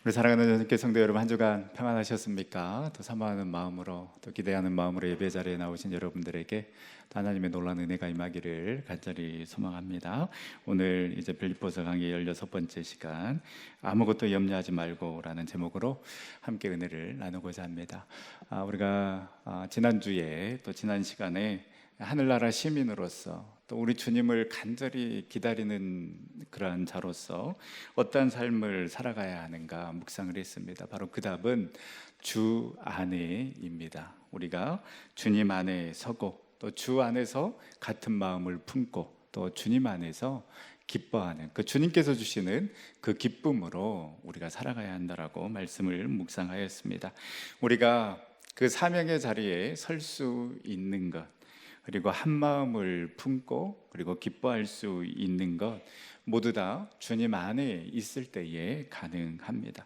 우리 사랑하는 전국의 성도 여러분, 한 주간 평안하셨습니까? 또 사모하는 마음으로, 또 기대하는 마음으로 예배 자리에 나오신 여러분들에게 또 하나님의 놀라운 은혜가 임하기를 간절히 소망합니다. 오늘 이제 빌립보서 강의 16번째 시간, 아무것도 염려하지 말고라는 제목으로 함께 은혜를 나누고자 합니다. 우리가 지난주에 또 지난 시간에 하늘나라 시민으로서 또 우리 주님을 간절히 기다리는 그러한 자로서 어떠한 삶을 살아가야 하는가 묵상을 했습니다. 바로 그 답은 주 안에입니다. 우리가 주님 안에 서고 또 주 안에서 같은 마음을 품고 또 주님 안에서 기뻐하는 그 주님께서 주시는 그 기쁨으로 우리가 살아가야 한다라고 말씀을 묵상하였습니다. 우리가 그 사명의 자리에 설 수 있는 것, 그리고 한 마음을 품고 그리고 기뻐할 수 있는 것 모두 다 주님 안에 있을 때에 가능합니다.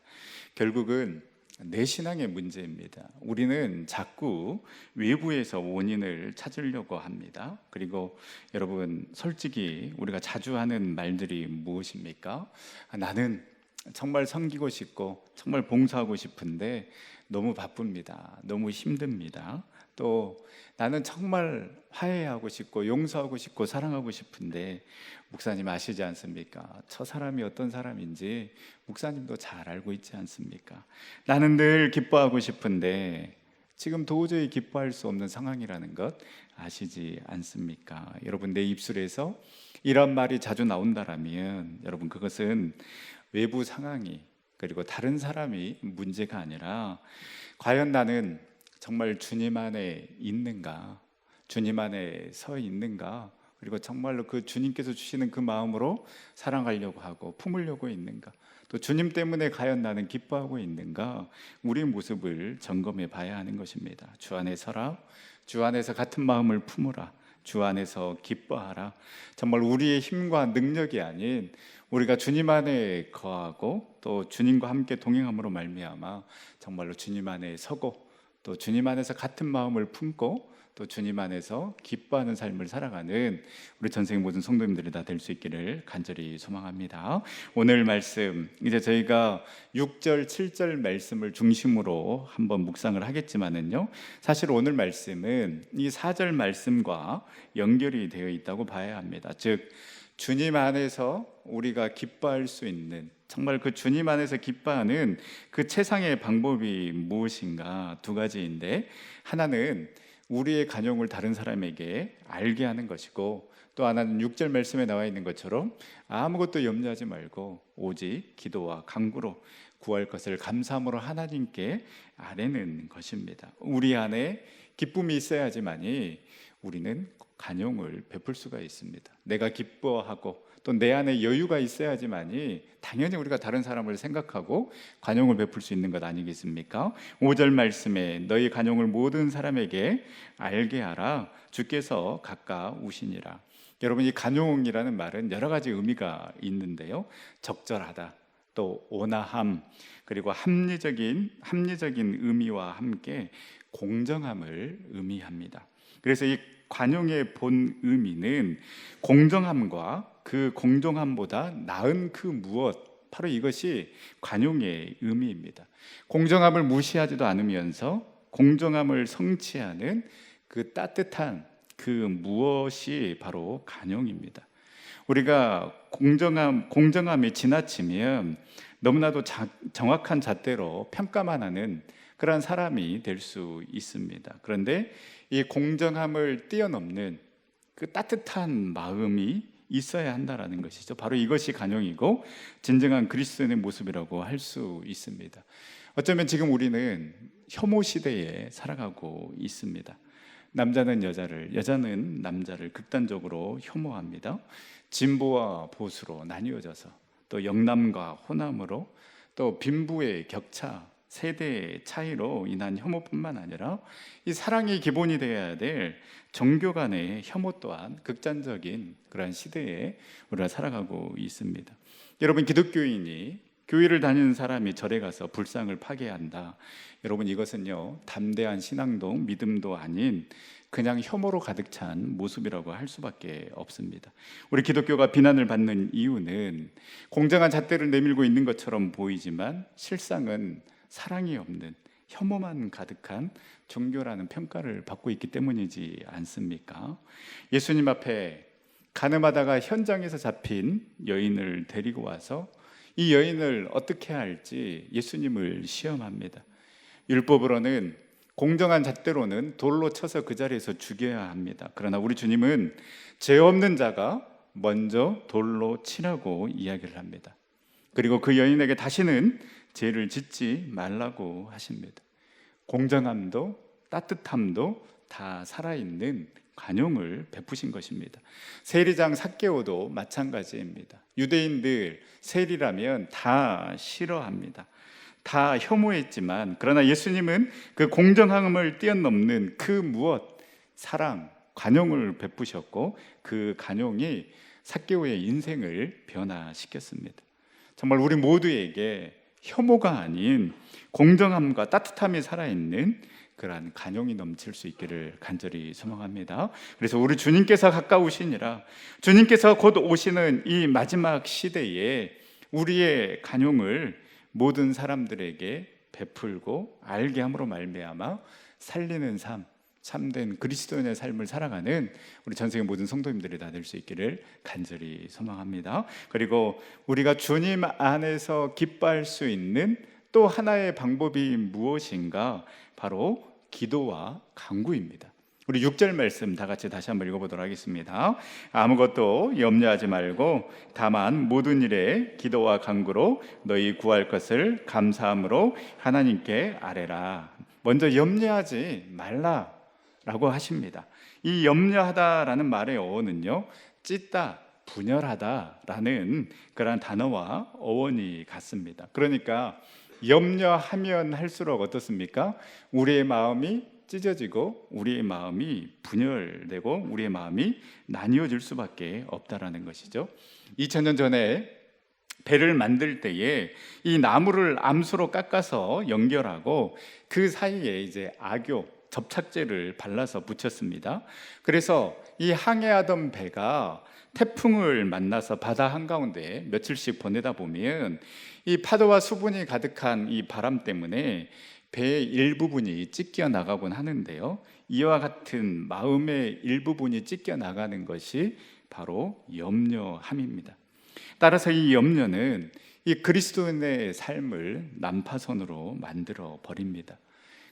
결국은 내 신앙의 문제입니다. 우리는 자꾸 외부에서 원인을 찾으려고 합니다. 그리고 여러분, 솔직히 우리가 자주 하는 말들이 무엇입니까? 나는 정말 섬기고 싶고 정말 봉사하고 싶은데 너무 바쁩니다. 너무 힘듭니다. 또 나는 정말 화해하고 싶고 용서하고 싶고 사랑하고 싶은데 목사님 아시지 않습니까? 저 사람이 어떤 사람인지 목사님도 잘 알고 있지 않습니까? 나는 늘 기뻐하고 싶은데 지금 도저히 기뻐할 수 없는 상황이라는 것 아시지 않습니까? 여러분, 내 입술에서 이런 말이 자주 나온다라면 여러분, 그것은 외부 상황이 그리고 다른 사람이 문제가 아니라 과연 나는 정말 주님 안에 있는가, 주님 안에 서 있는가, 그리고 정말로 그 주님께서 주시는 그 마음으로 사랑하려고 하고 품으려고 있는가, 또 주님 때문에 과연 나는 기뻐하고 있는가, 우리 모습을 점검해 봐야 하는 것입니다. 주 안에 서라, 주 안에서 같은 마음을 품으라, 주 안에서 기뻐하라. 정말 우리의 힘과 능력이 아닌 우리가 주님 안에 거하고 또 주님과 함께 동행함으로 말미암아 정말로 주님 안에 서고 또 주님 안에서 같은 마음을 품고 또 주님 안에서 기뻐하는 삶을 살아가는 우리 전생의 모든 성도님들이 다 될 수 있기를 간절히 소망합니다. 오늘 말씀, 이제 저희가 6절, 7절 말씀을 중심으로 한번 묵상을 하겠지만은요, 사실 오늘 말씀은 이 4절 말씀과 연결이 되어 있다고 봐야 합니다. 즉, 주님 안에서 우리가 기뻐할 수 있는, 정말 그 주님 안에서 기뻐하는 그 최상의 방법이 무엇인가, 두 가지인데, 하나는 우리의 간용을 다른 사람에게 알게 하는 것이고, 또 하나는 6절 말씀에 나와 있는 것처럼 아무것도 염려하지 말고 오직 기도와 간구로 구할 것을 감사함으로 하나님께 아뢰는 것입니다. 우리 안에 기쁨이 있어야지만이 우리는 간용을 베풀 수가 있습니다. 내가 기뻐하고 또 내 안에 여유가 있어야지만이 당연히 우리가 다른 사람을 생각하고 간용을 베풀 수 있는 것 아니겠습니까? 5절 말씀에 너희 간용을 모든 사람에게 알게 하라, 주께서 가까우시니라. 여러분, 이 간용이라는 말은 여러 가지 의미가 있는데요, 적절하다, 또 온화함, 그리고 합리적인 의미와 함께 공정함을 의미합니다. 그래서 이 관용의 본 의미는 공정함과 그 공정함보다 나은 그 무엇, 바로 이것이 관용의 의미입니다. 공정함을 무시하지도 않으면서 공정함을 성취하는 그 따뜻한 그 무엇이 바로 관용입니다. 우리가 공정함이 지나치면 너무나도 정확한 잣대로 평가만 하는 그런 사람이 될 수 있습니다. 그런데 이 공정함을 뛰어넘는 그 따뜻한 마음이 있어야 한다라는 것이죠. 바로 이것이 간용이고 진정한 그리스도인의 모습이라고 할 수 있습니다. 어쩌면 지금 우리는 혐오 시대에 살아가고 있습니다. 남자는 여자를, 여자는 남자를 극단적으로 혐오합니다. 진보와 보수로 나뉘어져서 또 영남과 호남으로 또 빈부의 격차, 세대의 차이로 인한 혐오뿐만 아니라 이 사랑이 기본이 되어야 될 종교 간의 혐오 또한 극단적인 그런 시대에 우리가 살아가고 있습니다. 여러분, 기독교인이 교회를 다니는 사람이 절에 가서 불상을 파괴한다. 여러분, 이것은요, 담대한 신앙도 믿음도 아닌 그냥 혐오로 가득 찬 모습이라고 할 수밖에 없습니다. 우리 기독교가 비난을 받는 이유는 공정한 잣대를 내밀고 있는 것처럼 보이지만 실상은 사랑이 없는 혐오만 가득한 종교라는 평가를 받고 있기 때문이지 않습니까? 예수님 앞에 가늠하다가 현장에서 잡힌 여인을 데리고 와서 이 여인을 어떻게 할지 예수님을 시험합니다. 율법으로는 공정한 잣대로는 돌로 쳐서 그 자리에서 죽여야 합니다. 그러나 우리 주님은 죄 없는 자가 먼저 돌로 치라고 이야기를 합니다. 그리고 그 여인에게 다시는 죄를 짓지 말라고 하십니다. 공정함도 따뜻함도 다 살아있는 관용을 베푸신 것입니다. 세리장 삭개오도 마찬가지입니다. 유대인들 세리라면 다 싫어합니다. 다 혐오했지만 그러나 예수님은 그 공정함을 뛰어넘는 그 무엇, 사랑, 관용을 베푸셨고 그 관용이 삭개오의 인생을 변화시켰습니다. 정말 우리 모두에게 혐오가 아닌 공정함과 따뜻함이 살아있는 그러한 관용이 넘칠 수 있기를 간절히 소망합니다. 그래서 우리 주님께서 가까우시니라, 주님께서 곧 오시는 이 마지막 시대에 우리의 관용을 모든 사람들에게 베풀고 알게 함으로 말미암아 살리는 삶, 참된 그리스도인의 삶을 살아가는 우리 전세계 모든 성도님들이 다 될 수 있기를 간절히 소망합니다. 그리고 우리가 주님 안에서 기뻐할 수 있는 또 하나의 방법이 무엇인가? 바로 기도와 간구입니다. 우리 6절 말씀 다 같이 다시 한번 읽어보도록 하겠습니다. 아무것도 염려하지 말고 다만 모든 일에 기도와 간구로 너희 구할 것을 감사함으로 하나님께 아뢰라. 먼저 염려하지 말라라고 하십니다. 이 염려하다라는 말의 어원은요, 찢다, 분열하다라는 그런 단어와 어원이 같습니다. 그러니까 염려하면 할수록 어떻습니까? 우리의 마음이 찢어지고 우리의 마음이 분열되고 우리의 마음이 나뉘어질 수밖에 없다라는 것이죠. 2000년 전에 배를 만들 때에 이 나무를 암수로 깎아서 연결하고 그 사이에 이제 악교, 접착제를 발라서 붙였습니다. 그래서 이 항해하던 배가 태풍을 만나서 바다 한가운데 며칠씩 보내다 보면 이 파도와 수분이 가득한 이 바람 때문에 배의 일부분이 찢겨 나가곤 하는데요, 이와 같은 마음의 일부분이 찢겨 나가는 것이 바로 염려함입니다. 따라서 이 염려는 이 그리스도인의 삶을 난파선으로 만들어 버립니다.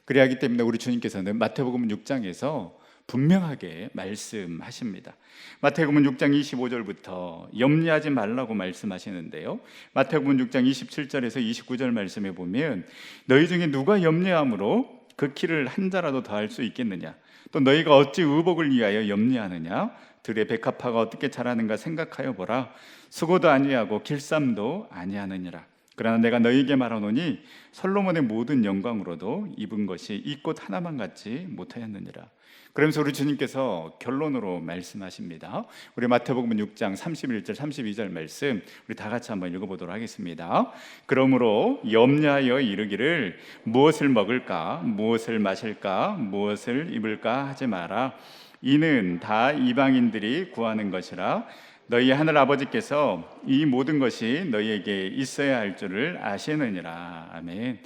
그래야 하기 때문에 우리 주님께서는 마태복음 6장에서 분명하게 말씀하십니다. 마태복음 6장 25절부터 염려하지 말라고 말씀하시는데요, 마태복음 6장 27절에서 29절 말씀에 보면 너희 중에 누가 염려함으로 그 키를 한 자라도 더할 수 있겠느냐, 또 너희가 어찌 의복을 위하여 염려하느냐, 들의 백합화가 어떻게 자라는가 생각하여 보라. 수고도 아니하고 길쌈도 아니하느니라. 그러나 내가 너희에게 말하노니 솔로몬의 모든 영광으로도 입은 것이 이 꽃 하나만 같지 못하였느니라. 그러면서 우리 주님께서 결론으로 말씀하십니다. 우리 마태복음 6장 31절 32절 말씀 우리 다 같이 한번 읽어보도록 하겠습니다. 그러므로 염려하여 이르기를 무엇을 먹을까, 무엇을 마실까, 무엇을 입을까 하지 마라. 이는 다 이방인들이 구하는 것이라. 너희 하늘 아버지께서 이 모든 것이 너희에게 있어야 할 줄을 아시느니라. 아멘.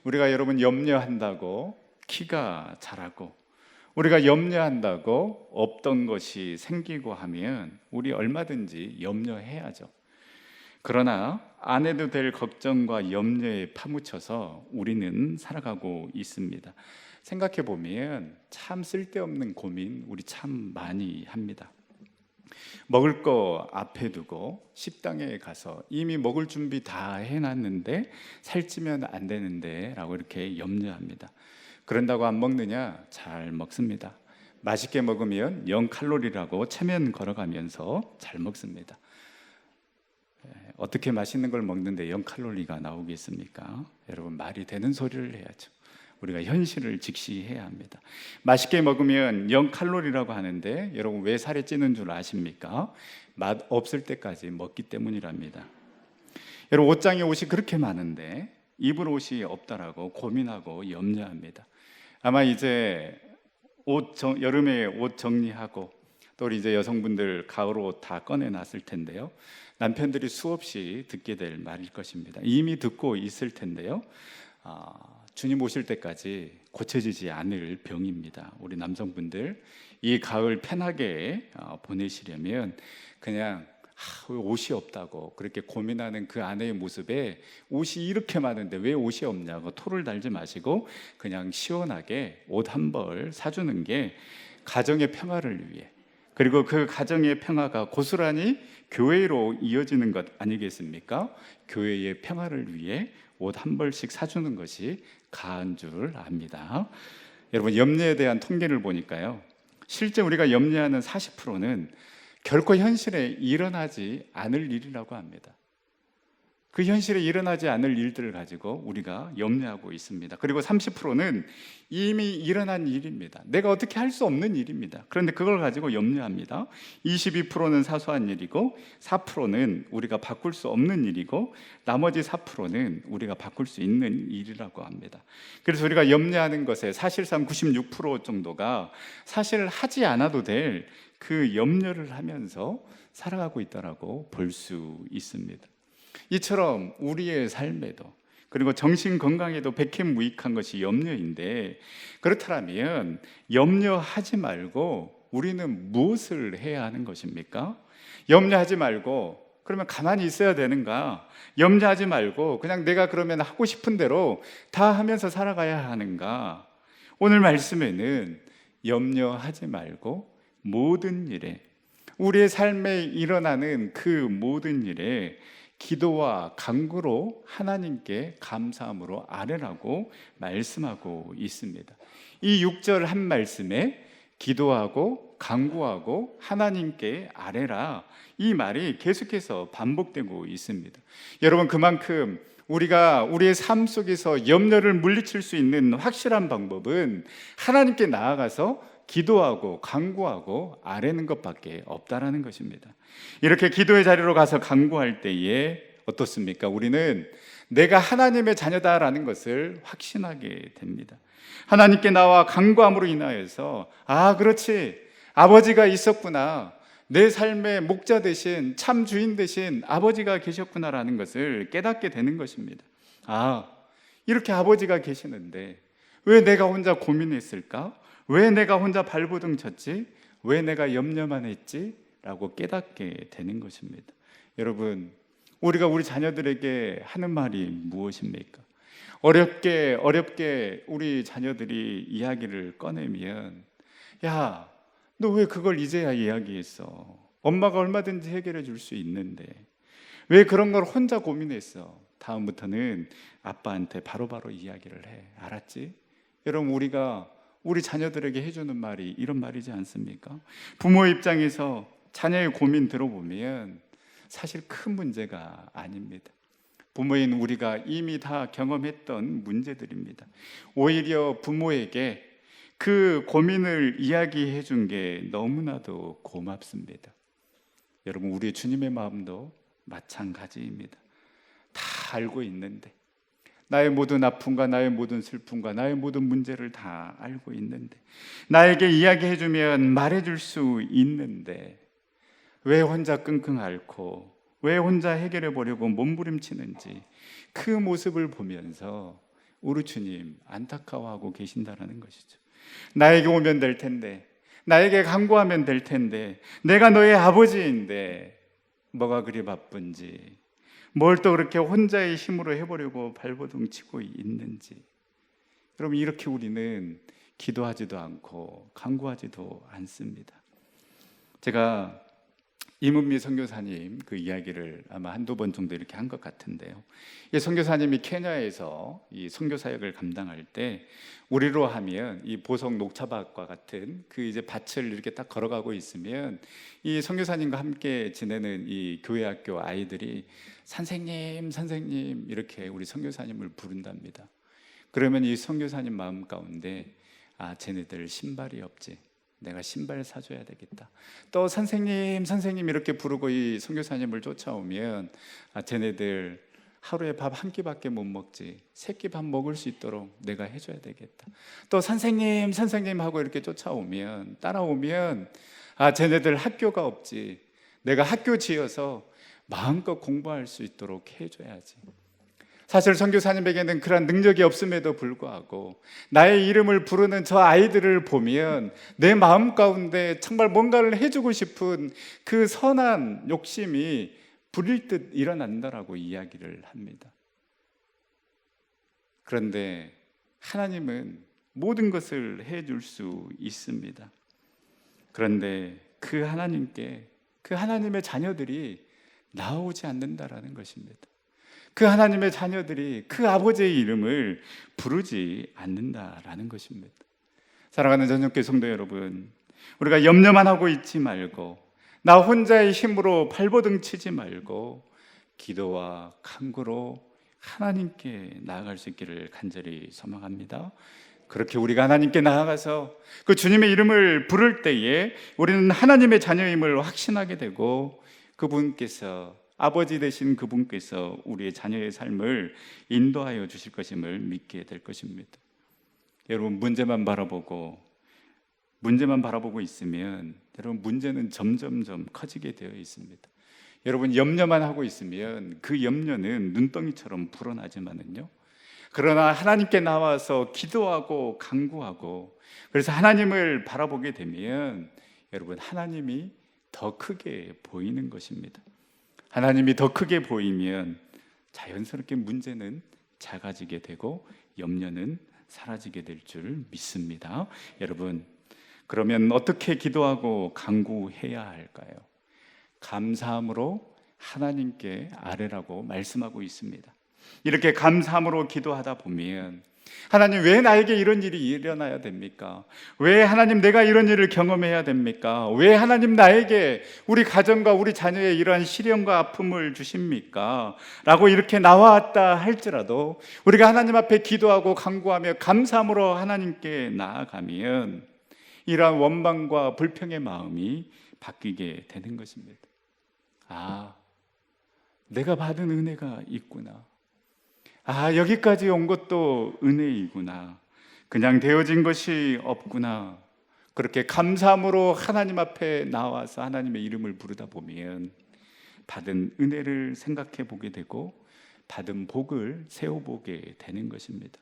우리가 여러분 염려한다고 키가 자라고, 우리가 염려한다고 없던 것이 생기고 하면 우리 얼마든지 염려해야죠. 그러나 안 해도 될 걱정과 염려에 파묻혀서 우리는 살아가고 있습니다. 생각해 보면 참 쓸데없는 고민 우리 참 많이 합니다. 먹을 거 앞에 두고 식당에 가서 이미 먹을 준비 다 해놨는데 살찌면 안 되는데 라고 이렇게 염려합니다. 그런다고 안 먹느냐? 잘 먹습니다. 맛있게 먹으면 0칼로리라고 체면 걸어가면서 잘 먹습니다. 어떻게 맛있는 걸 먹는데 0칼로리가 나오겠습니까? 여러분, 말이 되는 소리를 해야죠. 우리가 현실을 직시해야 합니다. 맛있게 먹으면 0칼로리라고 하는데 여러분 왜 살이 찌는 줄 아십니까? 맛 없을 때까지 먹기 때문이랍니다. 여러분, 옷장에 옷이 그렇게 많은데 입을 옷이 없다라고 고민하고 염려합니다. 아마 이제 여름에 옷 정리하고 또 우리 이제 여성분들 가을 옷 다 꺼내놨을 텐데요. 남편들이 수없이 듣게 될 말일 것입니다. 이미 듣고 있을 텐데요. 주님 오실 때까지 고쳐지지 않을 병입니다. 우리 남성분들 이 가을 편하게 보내시려면 그냥 왜 옷이 없다고 그렇게 고민하는 그 아내의 모습에 옷이 이렇게 많은데 왜 옷이 없냐고 토를 달지 마시고 그냥 시원하게 옷 한 벌 사주는 게 가정의 평화를 위해, 그리고 그 가정의 평화가 고스란히 교회로 이어지는 것 아니겠습니까? 교회의 평화를 위해 옷 한 벌씩 사주는 것이 가한 줄 압니다. 여러분, 염려에 대한 통계를 보니까요, 실제 우리가 염려하는 40%는 결코 현실에 일어나지 않을 일이라고 합니다. 그 현실에 일어나지 않을 일들을 가지고 우리가 염려하고 있습니다. 그리고 30%는 이미 일어난 일입니다. 내가 어떻게 할 수 없는 일입니다. 그런데 그걸 가지고 염려합니다. 22%는 사소한 일이고 4%는 우리가 바꿀 수 없는 일이고 나머지 4%는 우리가 바꿀 수 있는 일이라고 합니다. 그래서 우리가 염려하는 것에 사실상 96% 정도가 사실 하지 않아도 될 그 염려를 하면서 살아가고 있다라고 볼 수 있습니다. 이처럼 우리의 삶에도, 그리고 정신 건강에도 백해무익한 것이 염려인데, 그렇다면 염려하지 말고 우리는 무엇을 해야 하는 것입니까? 염려하지 말고 그러면 가만히 있어야 되는가? 염려하지 말고 그냥 내가 그러면 하고 싶은 대로 다 하면서 살아가야 하는가? 오늘 말씀에는 염려하지 말고 모든 일에, 우리의 삶에 일어나는 그 모든 일에 기도와 간구로 하나님께 감사함으로 아뢰라고 말씀하고 있습니다. 이 6절 한 말씀에 기도하고 간구하고 하나님께 아뢰라, 이 말이 계속해서 반복되고 있습니다. 여러분, 그만큼 우리가 우리의 삶 속에서 염려를 물리칠 수 있는 확실한 방법은 하나님께 나아가서 기도하고 간구하고 아뢰는 것밖에 없다라는 것입니다. 이렇게 기도의 자리로 가서 간구할 때에 어떻습니까? 우리는 내가 하나님의 자녀다라는 것을 확신하게 됩니다. 하나님께 나와 간구함으로 인하여서 그렇지, 아버지가 있었구나, 내 삶의 목자 되신 참 주인 되신 아버지가 계셨구나라는 것을 깨닫게 되는 것입니다. 이렇게 아버지가 계시는데 왜 내가 혼자 고민했을까? 왜 내가 혼자 발버둥 쳤지? 왜 내가 염려만 했지? 라고 깨닫게 되는 것입니다. 여러분, 우리가 우리 자녀들에게 하는 말이 무엇입니까? 어렵게 우리 자녀들이 이야기를 꺼내면, 야, 너 왜 그걸 이제야 이야기했어? 엄마가 얼마든지 해결해 줄 수 있는데 왜 그런 걸 혼자 고민했어? 다음부터는 아빠한테 바로바로 이야기를 해. 알았지? 여러분, 우리가 우리 자녀들에게 해주는 말이 이런 말이지 않습니까? 부모의 입장에서 자녀의 고민 들어보면 사실 큰 문제가 아닙니다. 부모인 우리가 이미 다 경험했던 문제들입니다. 오히려 부모에게 그 고민을 이야기해 준 게 너무나도 고맙습니다. 여러분, 우리 주님의 마음도 마찬가지입니다. 다 알고 있는데, 나의 모든 아픔과 나의 모든 슬픔과 나의 모든 문제를 다 알고 있는데, 나에게 이야기해 주면 말해 줄 수 있는데 왜 혼자 끙끙 앓고 왜 혼자 해결해 보려고 몸부림치는지, 그 모습을 보면서 우리 주님 안타까워하고 계신다라는 것이죠. 나에게 오면 될 텐데, 나에게 간구하면 될 텐데, 내가 너의 아버지인데 뭐가 그리 바쁜지, 뭘 또 그렇게 혼자의 힘으로 해보려고 발버둥 치고 있는지. 여러분, 이렇게 우리는 기도하지도 않고 간구하지도 않습니다. 제가 이문미 선교사님 그 이야기를 아마 한두 번 정도 이렇게 한 것 같은데요. 이 선교사님이 케냐에서 이 선교 사역을 감당할 때, 우리로 하면 이 보석 녹차밭과 같은 그 이제 밭을 이렇게 딱 걸어가고 있으면 이 선교사님과 함께 지내는 이 교회 학교 아이들이 선생님, 선생님 이렇게 우리 선교사님을 부른답니다. 그러면 이 선교사님 마음 가운데, 쟤네들 신발이 없지, 내가 신발 사줘야 되겠다. 또 선생님, 선생님 이렇게 부르고 이 선교사님을 쫓아오면, 쟤네들 하루에 밥 한 끼밖에 못 먹지, 세 끼 밥 먹을 수 있도록 내가 해줘야 되겠다. 또 선생님 선생님 하고 이렇게 쫓아오면, 따라오면, 아, 쟤네들 학교가 없지, 내가 학교 지어서 마음껏 공부할 수 있도록 해줘야지. 사실 선교사님에게는 그런 능력이 없음에도 불구하고 나의 이름을 부르는 저 아이들을 보면 내 마음 가운데 정말 뭔가를 해주고 싶은 그 선한 욕심이 불일 듯 일어난다라고 이야기를 합니다. 그런데 하나님은 모든 것을 해줄 수 있습니다. 그런데 그 하나님께, 그 하나님의 자녀들이 나오지 않는다라는 것입니다. 그 하나님의 자녀들이 그 아버지의 이름을 부르지 않는다라는 것입니다. 사랑하는 전영교회 성도 여러분, 우리가 염려만 하고 있지 말고, 나 혼자의 힘으로 발버둥 치지 말고 기도와 간구로 하나님께 나아갈 수 있기를 간절히 소망합니다. 그렇게 우리가 하나님께 나아가서 그 주님의 이름을 부를 때에 우리는 하나님의 자녀임을 확신하게 되고, 그분께서, 아버지 되신 그분께서 우리의 자녀의 삶을 인도하여 주실 것임을 믿게 될 것입니다. 여러분, 문제만 바라보고 있으면 여러분 문제는 점점점 커지게 되어 있습니다. 여러분, 염려만 하고 있으면 그 염려는 눈덩이처럼 불어나지만은요, 그러나 하나님께 나와서 기도하고 간구하고, 그래서 하나님을 바라보게 되면 여러분, 하나님이 더 크게 보이는 것입니다. 하나님이 더 크게 보이면 자연스럽게 문제는 작아지게 되고 염려는 사라지게 될 줄 믿습니다. 여러분, 그러면 어떻게 기도하고 간구해야 할까요? 감사함으로 하나님께 아뢰라고 말씀하고 있습니다. 이렇게 감사함으로 기도하다 보면, 하나님, 왜 나에게 이런 일이 일어나야 됩니까? 왜 하나님 내가 이런 일을 경험해야 됩니까? 왜 하나님 나에게, 우리 가정과 우리 자녀에 이러한 시련과 아픔을 주십니까? 라고 이렇게 나왔다 할지라도 우리가 하나님 앞에 기도하고 간구하며 감사함으로 하나님께 나아가면 이러한 원망과 불평의 마음이 바뀌게 되는 것입니다. 아, 내가 받은 은혜가 있구나. 아, 여기까지 온 것도 은혜이구나. 그냥 되어진 것이 없구나. 그렇게 감사함으로 하나님 앞에 나와서 하나님의 이름을 부르다 보면 받은 은혜를 생각해 보게 되고 받은 복을 세워보게 되는 것입니다.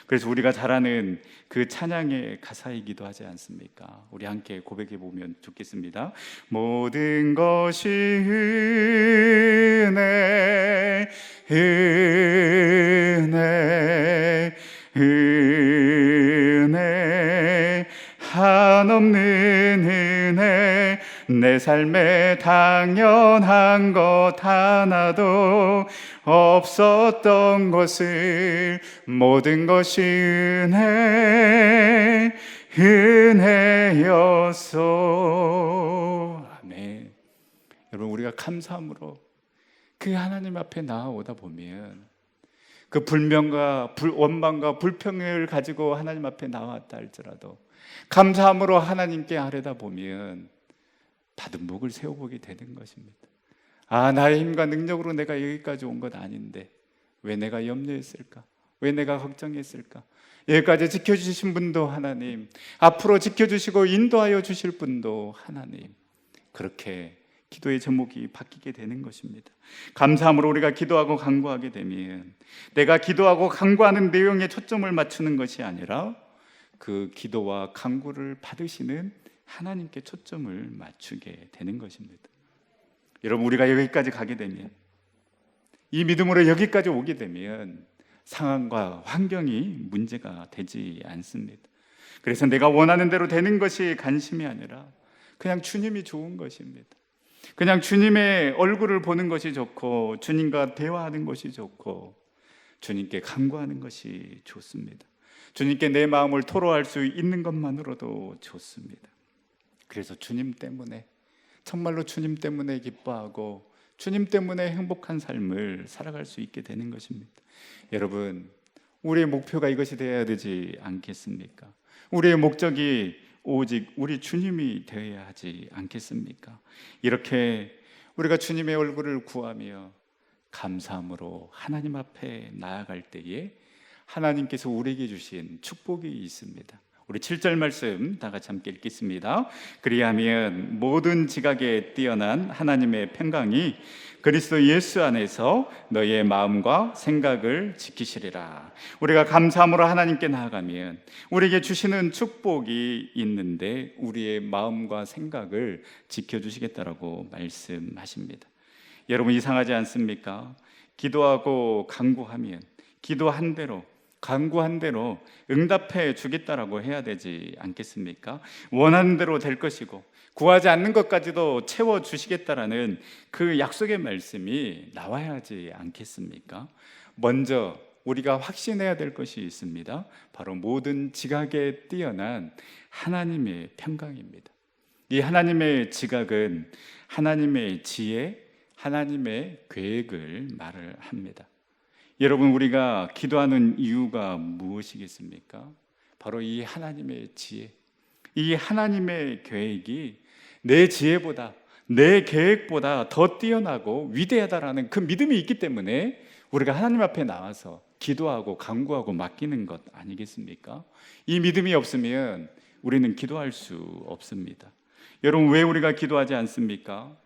그래서 우리가 잘 아는 그 찬양의 가사이기도 하지 않습니까? 우리 함께 고백해 보면 좋겠습니다. 모든 것이 은혜, 은혜, 은혜, 한없는 은혜, 내 삶에 당연한 것 하나도 없었던 것을, 모든 것이 은혜, 은혜였소. 아멘. 여러분, 우리가 감사함으로 그 하나님 앞에 나아오다 보면 그 불명과 원망과 불평을 가지고 하나님 앞에 나왔다 할지라도 감사함으로 하나님께 아뢰다 보면 받은 복을 세워보게 되는 것입니다. 아, 나의 힘과 능력으로 내가 여기까지 온 것 아닌데 왜 내가 염려했을까? 왜 내가 걱정했을까? 여기까지 지켜주신 분도 하나님, 앞으로 지켜주시고 인도하여 주실 분도 하나님. 그렇게 기도의 제목이 바뀌게 되는 것입니다. 감사함으로 우리가 기도하고 간구하게 되면 내가 기도하고 간구하는 내용에 초점을 맞추는 것이 아니라 그 기도와 간구를 받으시는 하나님께 초점을 맞추게 되는 것입니다. 여러분, 우리가 여기까지 가게 되면, 이 믿음으로 여기까지 오게 되면 상황과 환경이 문제가 되지 않습니다. 그래서 내가 원하는 대로 되는 것이 관심이 아니라 그냥 주님이 좋은 것입니다. 그냥 주님의 얼굴을 보는 것이 좋고, 주님과 대화하는 것이 좋고, 주님께 간구하는 것이 좋습니다. 주님께 내 마음을 토로할 수 있는 것만으로도 좋습니다. 그래서 주님 때문에, 정말로 주님 때문에 기뻐하고 주님 때문에 행복한 삶을 살아갈 수 있게 되는 것입니다. 여러분, 우리의 목표가 이것이 되어야 되지 않겠습니까? 우리의 목적이 오직 우리 주님이 되어야 하지 않겠습니까? 이렇게 우리가 주님의 얼굴을 구하며 감사함으로 하나님 앞에 나아갈 때에 하나님께서 우리에게 주신 축복이 있습니다. 우리 7절 말씀 다 같이 함께 읽겠습니다. 그리하면 모든 지각에 뛰어난 하나님의 평강이 그리스도 예수 안에서 너희의 마음과 생각을 지키시리라. 우리가 감사함으로 하나님께 나아가면 우리에게 주시는 축복이 있는데 우리의 마음과 생각을 지켜주시겠다라고 말씀하십니다. 여러분, 이상하지 않습니까? 기도하고 간구하면 기도한 대로 간구한 대로 응답해 주겠다라고 해야 되지 않겠습니까? 원하는 대로 될 것이고 구하지 않는 것까지도 채워 주시겠다라는 그 약속의 말씀이 나와야 하지 않겠습니까? 먼저 우리가 확신해야 될 것이 있습니다. 바로 모든 지각에 뛰어난 하나님의 평강입니다. 이 하나님의 지각은 하나님의 지혜, 하나님의 계획을 말을 합니다. 여러분, 우리가 기도하는 이유가 무엇이겠습니까? 바로 이 하나님의 지혜, 이 하나님의 계획이 내 지혜보다 내 계획보다 더 뛰어나고 위대하다라는 그 믿음이 있기 때문에 우리가 하나님 앞에 나와서 기도하고 간구하고 맡기는 것 아니겠습니까? 이 믿음이 없으면 우리는 기도할 수 없습니다. 여러분, 왜 우리가 기도하지 않습니까?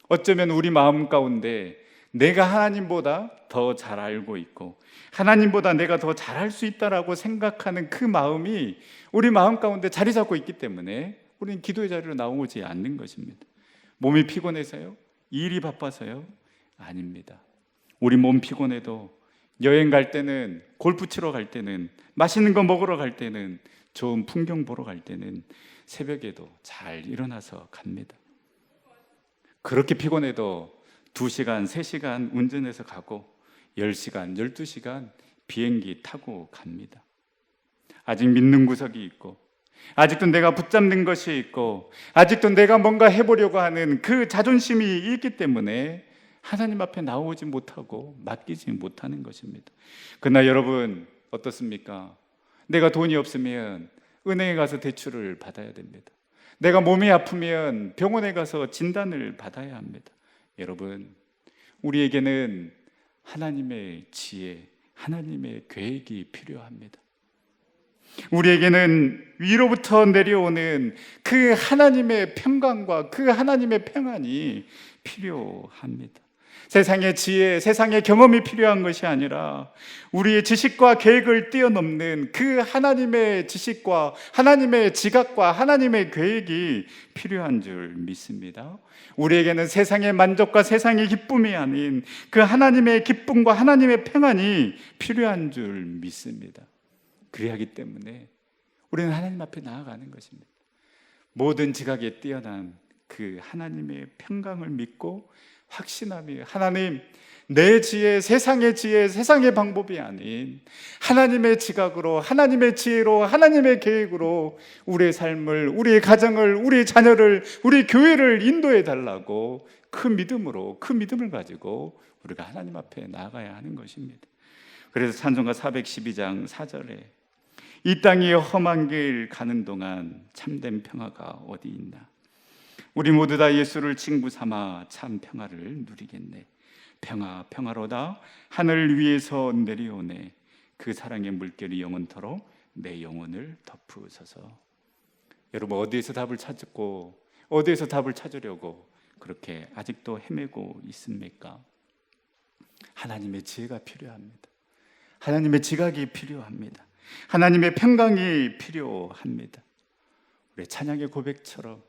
어쩌면 우리 마음 가운데 내가 하나님보다 더 잘 알고 있고 하나님보다 내가 더 잘할 수 있다라고 생각하는 그 마음이 우리 마음 가운데 자리 잡고 있기 때문에 우리는 기도의 자리로 나오지 않는 것입니다. 몸이 피곤해서요? 일이 바빠서요? 아닙니다. 우리 몸 피곤해도 여행 갈 때는, 골프 치러 갈 때는, 맛있는 거 먹으러 갈 때는, 좋은 풍경 보러 갈 때는 새벽에도 잘 일어나서 갑니다. 그렇게 피곤해도 2시간, 3시간 운전해서 가고 10시간, 12시간 비행기 타고 갑니다. 아직 믿는 구석이 있고 아직도 내가 붙잡는 것이 있고 아직도 내가 뭔가 해보려고 하는 그 자존심이 있기 때문에 하나님 앞에 나오지 못하고 맡기지 못하는 것입니다. 그러나 여러분, 어떻습니까? 내가 돈이 없으면 은행에 가서 대출을 받아야 됩니다. 내가 몸이 아프면 병원에 가서 진단을 받아야 합니다. 여러분, 우리에게는 하나님의 지혜, 하나님의 계획이 필요합니다. 우리에게는 위로부터 내려오는 그 하나님의 평강과 그 하나님의 평안이 필요합니다. 세상의 지혜, 세상의 경험이 필요한 것이 아니라 우리의 지식과 계획을 뛰어넘는 그 하나님의 지식과 하나님의 지각과 하나님의 계획이 필요한 줄 믿습니다. 우리에게는 세상의 만족과 세상의 기쁨이 아닌 그 하나님의 기쁨과 하나님의 평안이 필요한 줄 믿습니다. 그래야하기 때문에 우리는 하나님 앞에 나아가는 것입니다. 모든 지각에 뛰어난 그 하나님의 평강을 믿고 확신하며, 하나님, 내 지혜, 세상의 방법이 아닌 하나님의 지각으로, 하나님의 지혜로, 하나님의 계획으로 우리의 삶을, 우리의 가정을, 우리의 자녀를, 우리 교회를 인도해 달라고 그 믿음으로, 그 믿음을 가지고 우리가 하나님 앞에 나아가야 하는 것입니다. 그래서 찬송가 412장 4절에 이 땅이 험한 길 가는 동안 참된 평화가 어디 있나? 우리 모두 다 예수를 친구 삼아 참 평화를 누리겠네. 평화, 평화로다 하늘 위에서 내려오네. 그 사랑의 물결이 영원토록 내 영혼을 덮으소서. 여러분, 어디에서 답을 찾고 어디에서 답을 찾으려고 그렇게 아직도 헤매고 있습니까? 하나님의 지혜가 필요합니다. 하나님의 지각이 필요합니다. 하나님의 평강이 필요합니다. 우리 찬양의 고백처럼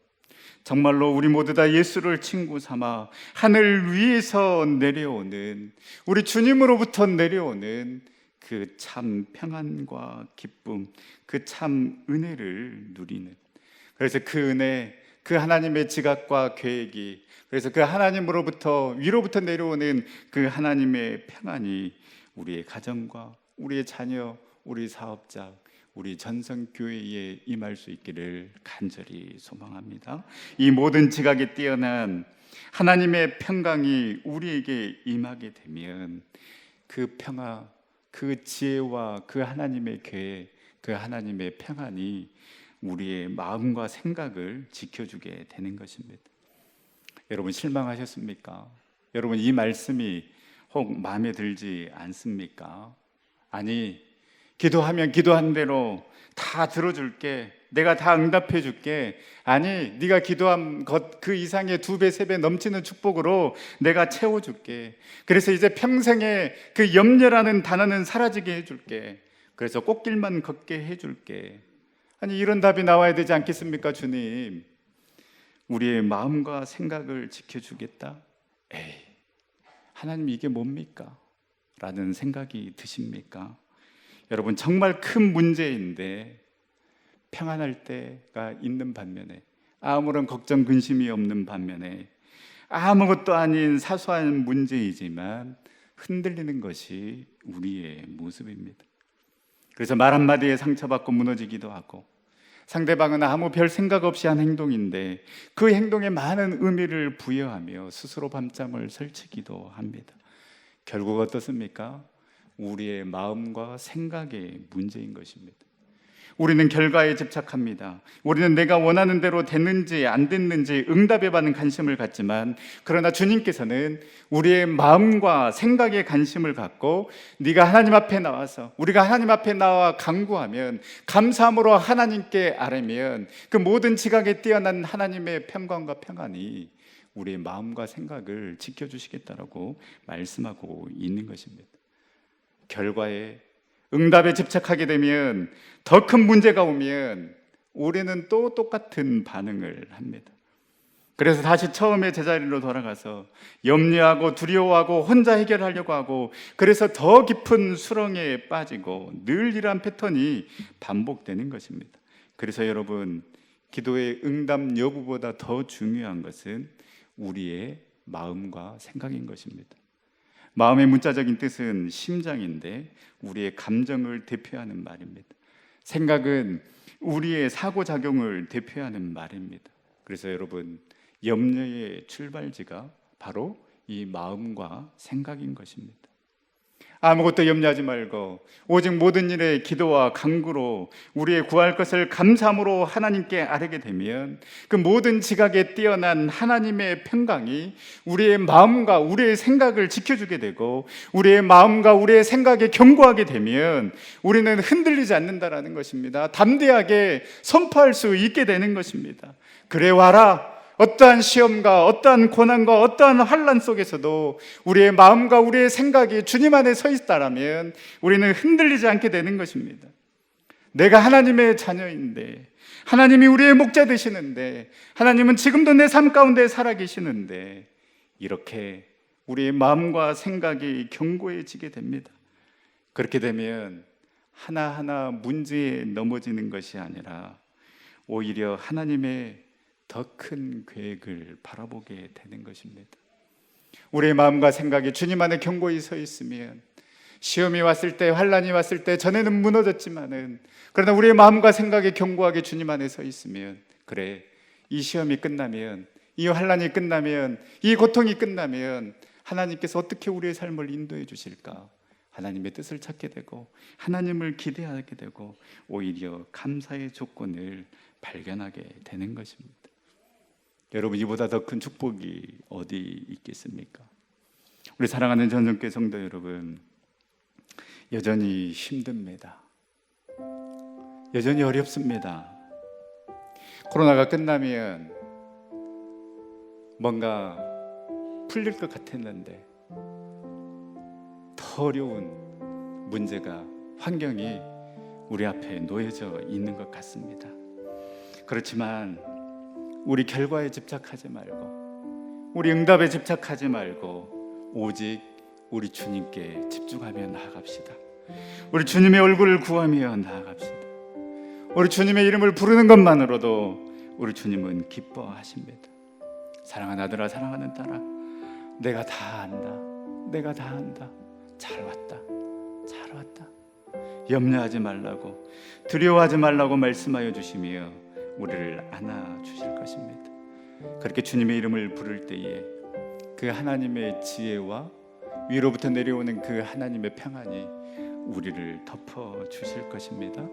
정말로 우리 모두 다 예수를 친구 삼아 하늘 위에서 내려오는, 우리 주님으로부터 내려오는 그 참 평안과 기쁨, 그 참 은혜를 누리는, 그래서 그 은혜, 그 하나님의 지각과 계획이, 그래서 그 하나님으로부터 위로부터 내려오는 그 하나님의 평안이 우리의 가정과 우리의 자녀, 우리 사업자, 우리 전성교회에 임할 수 있기를 간절히 소망합니다. 이 모든 지각에 뛰어난 하나님의 평강이 우리에게 임하게 되면 그 평화, 그 지혜와 그 하나님의 계획, 그 하나님의 평안이 우리의 마음과 생각을 지켜주게 되는 것입니다. 여러분, 실망하셨습니까? 여러분, 이 말씀이 혹 마음에 들지 않습니까? 아니, 기도하면 기도한 대로 다 들어줄게, 내가 다 응답해 줄게, 아니 네가 기도한 것 그 이상의 2배 3배 넘치는 축복으로 내가 채워줄게, 그래서 이제 평생에 그 염려라는 단어는 사라지게 해줄게, 그래서 꽃길만 걷게 해줄게. 아니 이런 답이 나와야 되지 않겠습니까? 주님, 우리의 마음과 생각을 지켜주겠다? 에이, 하나님 이게 뭡니까? 라는 생각이 드십니까? 여러분, 정말 큰 문제인데 평안할 때가 있는 반면에, 아무런 걱정 근심이 없는 반면에, 아무것도 아닌 사소한 문제이지만 흔들리는 것이 우리의 모습입니다. 그래서 말 한마디에 상처받고 무너지기도 하고, 상대방은 아무 별 생각 없이 한 행동인데 그 행동에 많은 의미를 부여하며 스스로 밤잠을 설치기도 합니다. 결국 어떻습니까? 우리의 마음과 생각의 문제인 것입니다. 우리는 결과에 집착합니다. 우리는 내가 원하는 대로 됐는지 안 됐는지 응답에 받는 관심을 갖지만, 그러나 주님께서는 우리의 마음과 생각에 관심을 갖고, 네가 하나님 앞에 나와서, 우리가 하나님 앞에 나와 간구하면, 감사함으로 하나님께 아뢰면 그 모든 지각에 뛰어난 하나님의 평강과 평안이 우리의 마음과 생각을 지켜주시겠다라고 말씀하고 있는 것입니다. 결과에, 응답에 집착하게 되면, 더 큰 문제가 오면 우리는 또 똑같은 반응을 합니다. 그래서 다시 처음의 제자리로 돌아가서 염려하고 두려워하고 혼자 해결하려고 하고, 그래서 더 깊은 수렁에 빠지고 늘 이러한 패턴이 반복되는 것입니다. 그래서 여러분, 기도의 응답 여부보다 더 중요한 것은 우리의 마음과 생각인 것입니다. 마음의 문자적인 뜻은 심장인데 우리의 감정을 대표하는 말입니다. 생각은 우리의 사고작용을 대표하는 말입니다. 그래서 여러분, 염려의 출발지가 바로 이 마음과 생각인 것입니다. 아무것도 염려하지 말고 오직 모든 일에 기도와 간구로 우리의 구할 것을 감사함으로 하나님께 아뢰게 되면, 그 모든 지각에 뛰어난 하나님의 평강이 우리의 마음과 우리의 생각을 지켜주게 되고, 우리의 마음과 우리의 생각에 견고하게 되면 우리는 흔들리지 않는다라는 것입니다. 담대하게 선포할 수 있게 되는 것입니다. 그래 와라. 어떠한 시험과 어떠한 고난과 어떠한 환난 속에서도 우리의 마음과 우리의 생각이 주님 안에 서 있다라면 우리는 흔들리지 않게 되는 것입니다. 내가 하나님의 자녀인데, 하나님이 우리의 목자 되시는데, 하나님은 지금도 내 삶 가운데 살아계시는데, 이렇게 우리의 마음과 생각이 견고해지게 됩니다. 그렇게 되면 하나하나 문제에 넘어지는 것이 아니라 오히려 하나님의 더 큰 계획을 바라보게 되는 것입니다. 우리의 마음과 생각이 주님 안에 견고히 서 있으면, 시험이 왔을 때, 환난이 왔을 때, 전에는 무너졌지만은, 그러나 우리의 마음과 생각이 견고하게 주님 안에 서 있으면, 그래, 이 시험이 끝나면, 이 환난이 끝나면, 이 고통이 끝나면 하나님께서 어떻게 우리의 삶을 인도해 주실까? 하나님의 뜻을 찾게 되고 하나님을 기대하게 되고 오히려 감사의 조건을 발견하게 되는 것입니다. 여러분, 이보다 더 큰 축복이 어디 있겠습니까? 우리 사랑하는 전성교회 성도 여러분, 여전히 힘듭니다. 여전히 어렵습니다. 코로나가 끝나면 뭔가 풀릴 것 같았는데 더 어려운 문제가, 환경이 우리 앞에 놓여져 있는 것 같습니다. 그렇지만 우리 결과에 집착하지 말고, 우리 응답에 집착하지 말고, 오직 우리 주님께 집중하며 나아갑시다. 우리 주님의 얼굴을 구하며 나아갑시다. 우리 주님의 이름을 부르는 것만으로도 우리 주님은 기뻐하십니다. 사랑하는 아들아, 사랑하는 딸아, 내가 다 안다. 내가 다 안다. 잘 왔다. 잘 왔다. 염려하지 말라고, 두려워하지 말라고 말씀하여 주시며 우리를 안아 주실 것입니다. 그렇게 주님의 이름을 부를 때에 그 하나님의 지혜와 위로부터 내려오는 그 하나님의 평안이 우리를 덮어 주실 것입니다.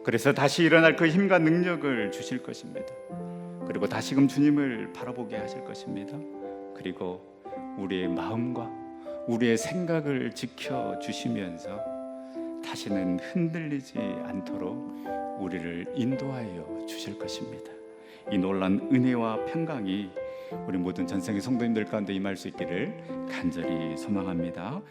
그래서 다시 일어날 그 힘과 능력을 주실 것입니다. 그리고 다시금 주님을 바라보게 하실 것입니다. 그리고 우리의 마음과 우리의 생각을 지켜 주시면서 다시는 흔들리지 않도록 우리를 인도하여 주실 것입니다. 이 놀라운 은혜와 평강이 우리 모든 전생의 성도님들 가운데 임할 수 있기를 간절히 소망합니다.